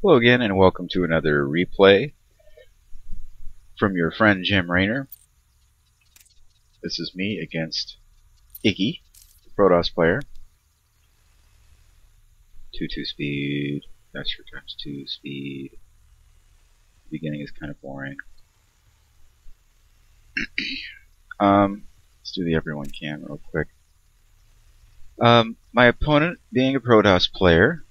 Hello again, and welcome to another replay from your friend Jim Raynor. This is me against Iggy, the Protoss player. 2-2 speed, faster times 2 speed. The beginning is kind of boring. Let's do the everyone can real quick. My opponent, being a Protoss player,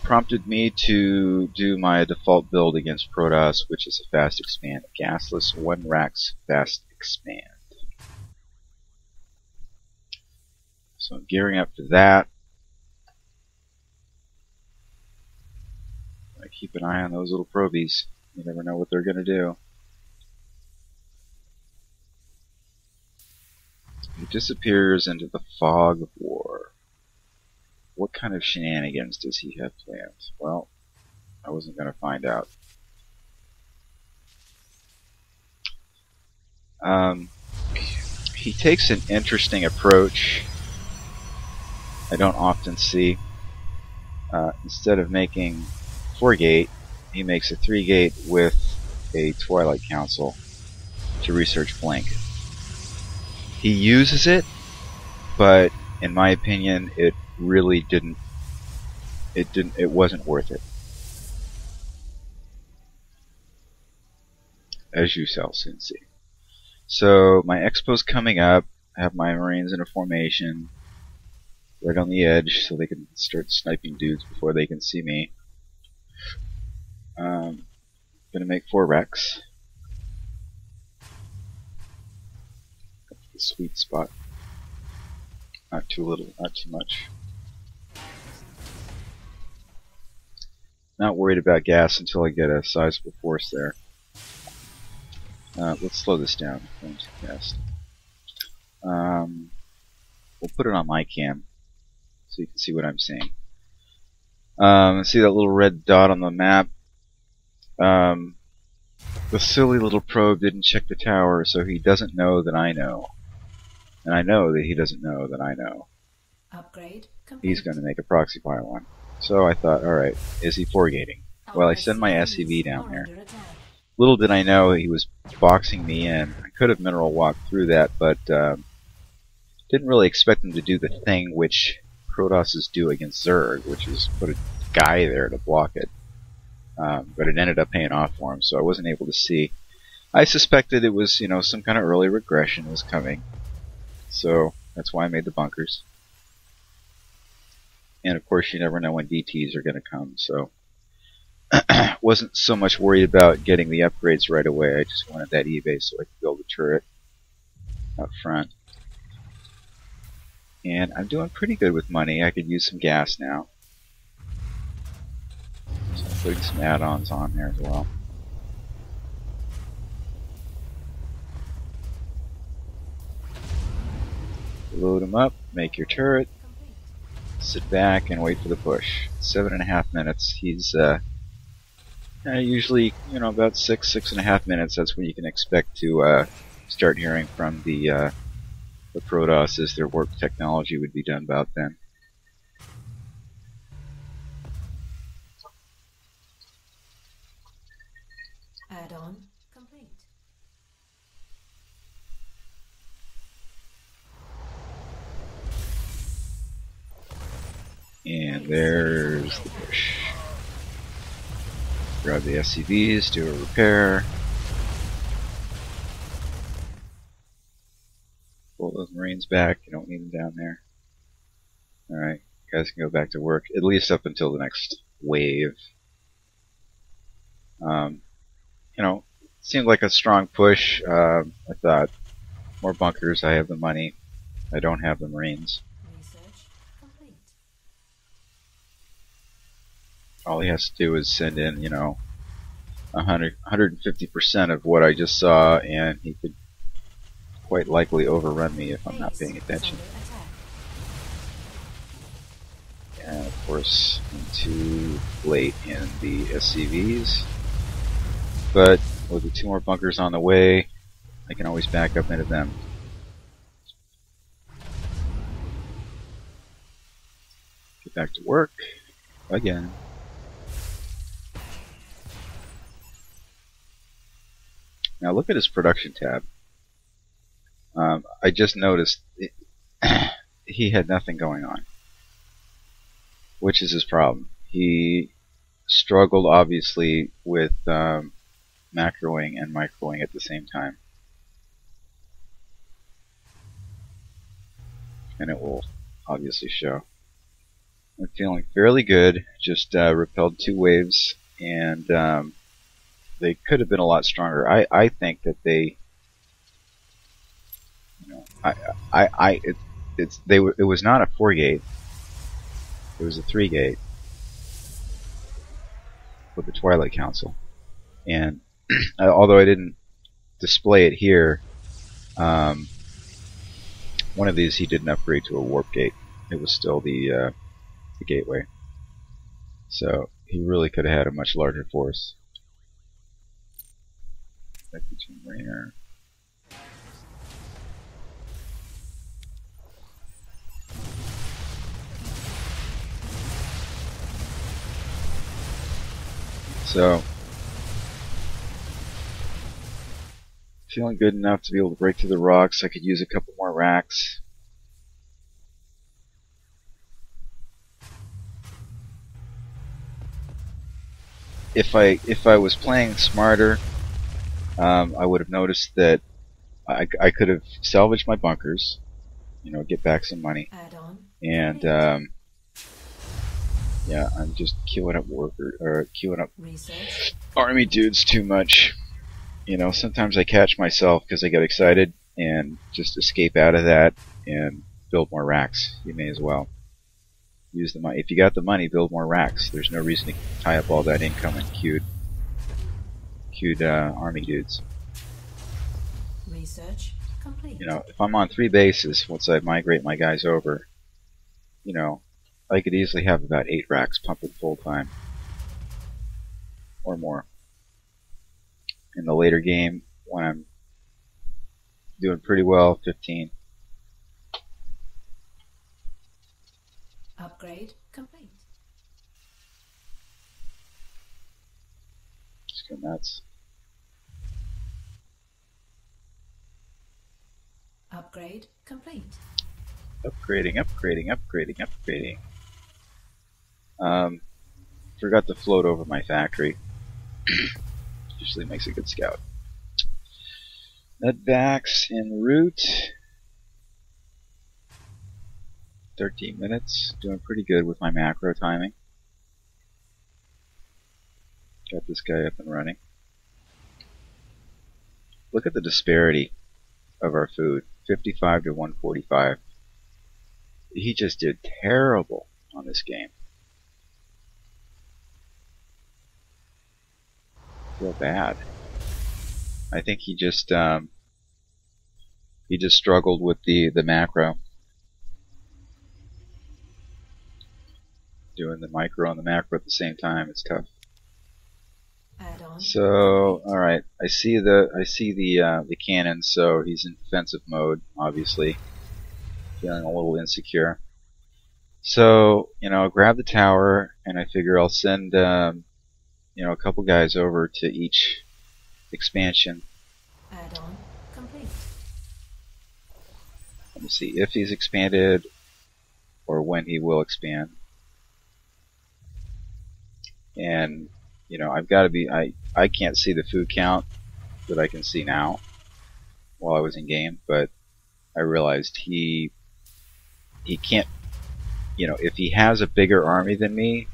prompted me to do my default build against Protoss, which is a fast expand, gasless 1-Rax fast expand. So I'm gearing up for that. I keep an eye on those little probies. You never know what they're going to do. He disappears into the fog of war. What kind of shenanigans does he have planned? Well, I wasn't going to find out. He takes an interesting approach I don't often see. Instead of making 4-gate, he makes a 3-gate with a Twilight Council to research Blink. He uses it, but in my opinion, it really didn't. It wasn't worth it, as you shall soon see. So my expo's coming up. I have my Marines in a formation right on the edge, so they can start sniping dudes before they can see me. Gonna make 4 Rex. That's the sweet spot. Not too little, not too much. Not worried about gas until I get a sizable force there. Let's slow this down. Going too fast. We'll put it on my cam so you can see what I'm seeing. See that little red dot on the map? The silly little probe didn't check the tower, so he doesn't know that I know. And I know that he doesn't know that I know. Upgrade complete. He's going to make a proxy pylon. So I thought, alright, is he 4-gating? Well, I send my SCV down there. Little did I know he was boxing me in. I could have mineral walked through that, but didn't really expect him to do the thing which Protosses do against Zerg, which is put a guy there to block it. But it ended up paying off for him, so I wasn't able to see. I suspected it was, some kind of early regression was coming. So that's why I made the bunkers. And of course, you never know when DTs are going to come, so wasn't so much worried about getting the upgrades right away. I just wanted that eBay so I could build a turret up front. And I'm doing pretty good with money. I could use some gas now. So I'm putting some add-ons on there as well. Load them up, make your turret, sit back and wait for the push. 7.5 minutes. He's usually, about 6.5 minutes. That's when you can expect to start hearing from the Protosses. Their warp technology would be done about then. Add-on complete. And there's the push. Grab the SCVs, do a repair. Pull those Marines back, you don't need them down there. Alright, you guys can go back to work, at least up until the next wave. Seemed like a strong push. I thought, more bunkers, I have the money. I don't have the Marines. Research complete. All he has to do is send in, 150% of what I just saw, and he could quite likely overrun me if I'm not paying attention. And of course, I'm too late in the SCVs. But with the 2 more bunkers on the way, I can always back up into them. Get back to work again. Now look at his production tab. I just noticed he had nothing going on, which is his problem. He struggled obviously with macroing and microing at the same time, and it will obviously show. I'm feeling fairly good. Just repelled 2 waves, and they could have been a lot stronger. I think that they, you know, it was not a 4-gate. It was a 3-gate with the Twilight Council, and although I didn't display it here, one of these he didn't upgrade to a warp gate. It was still the gateway, so he really could have had a much larger force. Between Raynor. So, feeling good enough to be able to break through the rocks. I could use a couple more racks. If I was playing smarter, I would have noticed that I could have salvaged my bunkers, get back some money, and yeah, I'm just queuing up queuing up Research. army dudes too much. Sometimes I catch myself because I get excited and just escape out of that and build more racks. You may as well use the money. If you got the money, build more racks. There's no reason to tie up all that income in queued army dudes. Research complete. If I'm on 3 bases, once I migrate my guys over, I could easily have about 8 racks pumping full time or more. In the later game, when I'm doing pretty well, 15. Upgrade complete. Just go nuts. Upgrade complete. Upgrading. Forgot to float over my factory. Usually makes a good scout. Medvacs en route. 13 minutes. Doing pretty good with my macro timing. Got this guy up and running. Look at the disparity of our food. 55 to 145. He just did terrible on this game. I feel bad. I think he just struggled with the macro. Doing the micro and the macro at the same time, it's tough. So, all right, I see the cannon. So he's in defensive mode, obviously, feeling a little insecure. So, grab the tower, and I figure I'll send a couple guys over to each expansion. Add-on complete. Let me see if he's expanded or when he will expand. And I've got to be. I can't see the food count that I can see now while I was in game, but I realized he can't. If he has a bigger army than me,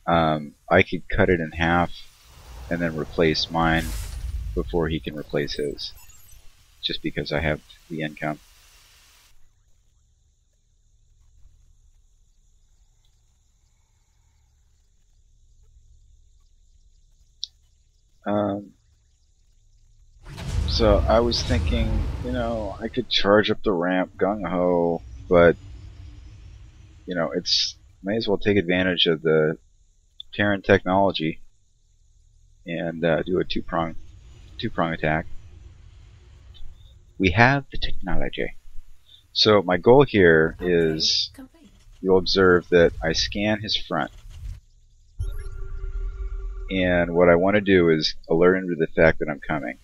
I could cut it in half and then replace mine before he can replace his, just because I have the income. So I was thinking, I could charge up the ramp gung-ho, but may as well take advantage of the Terran technology and do a two-prong attack. We have the technology. So my goal here is, you'll observe that I scan his front, and what I want to do is alert him to the fact that I'm coming.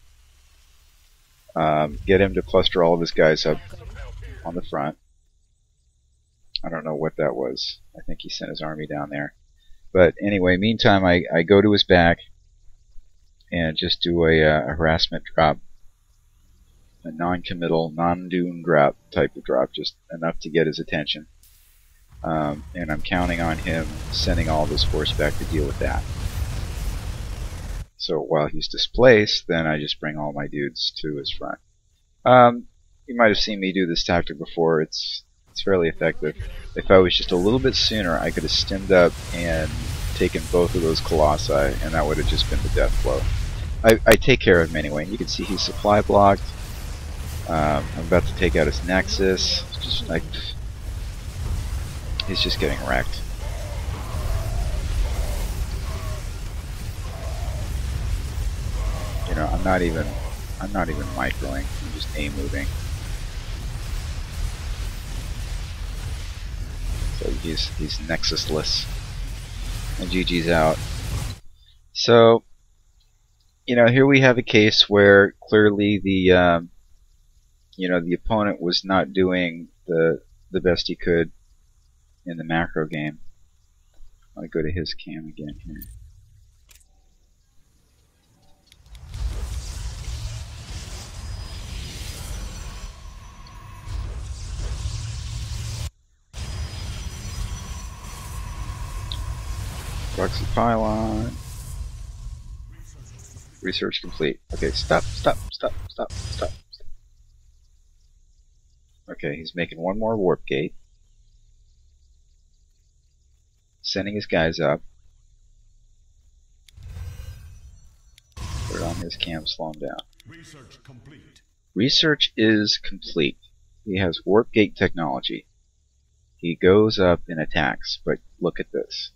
get him to cluster all of his guys up on the front. I don't know what that was. I think he sent his army down there. But anyway, meantime, I go to his back and just do a harassment drop. A non-committal, non-doom drop type of drop, just enough to get his attention. And I'm counting on him sending all of his force back to deal with that. So while he's displaced, then I just bring all my dudes to his front. You might have seen me do this tactic before. It's fairly effective. If I was just a little bit sooner, I could have stemmed up and taken both of those colossi, and that would have just been the death blow. I take care of him anyway. You can see he's supply blocked. I'm about to take out his nexus. He's just getting wrecked. You know, I'm not even microing. I'm just A moving. So he's nexusless, and GG's out. So, you know, here we have a case where clearly the the opponent was not doing the best he could in the macro game. I'll go to his cam again here. Proxy pylon. Research complete. Okay, stop. Okay, he's making one more warp gate. Sending his guys up. Put it on his cam, slow him down. Research complete. Research is complete. He has warp gate technology. He goes up and attacks, but look at this.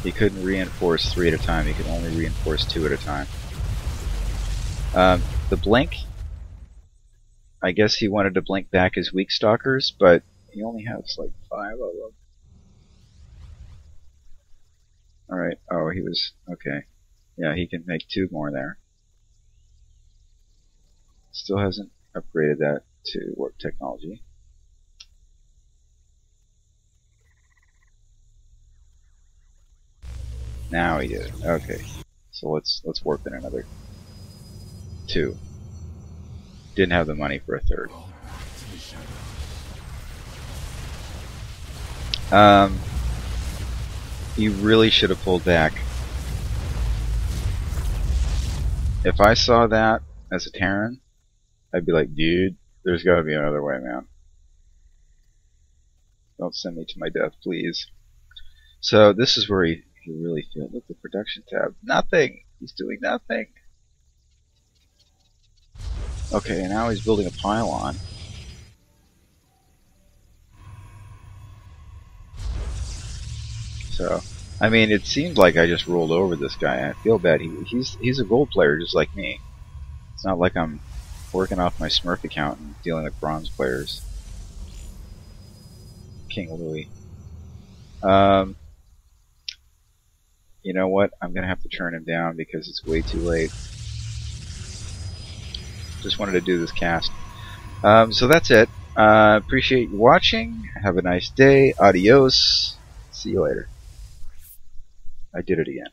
He couldn't reinforce 3 at a time, he could only reinforce 2 at a time. The blink, I guess he wanted to blink back his weak stalkers, but he only has like 5 of them. Alright, oh, he was, okay. Yeah, he can make 2 more there. Still hasn't upgraded that to warp technology. Now he did. Okay. So let's warp in another 2. Didn't have the money for a 3rd. You really should have pulled back. If I saw that as a Terran, I'd be like, dude, there's gotta be another way, man. Don't send me to my death, please. So this is where he really feels. Look, the production tab. Nothing! He's doing nothing! Okay, now he's building a pylon. So, I mean, it seemed like I just rolled over this guy. I feel bad. He's a gold player just like me. It's not like I'm working off my Smurf account and dealing with bronze players. King Louis. You know what? I'm gonna have to turn him down because it's way too late. Just wanted to do this cast. So that's it. Appreciate you watching. Have a nice day. Adios. See you later. I did it again.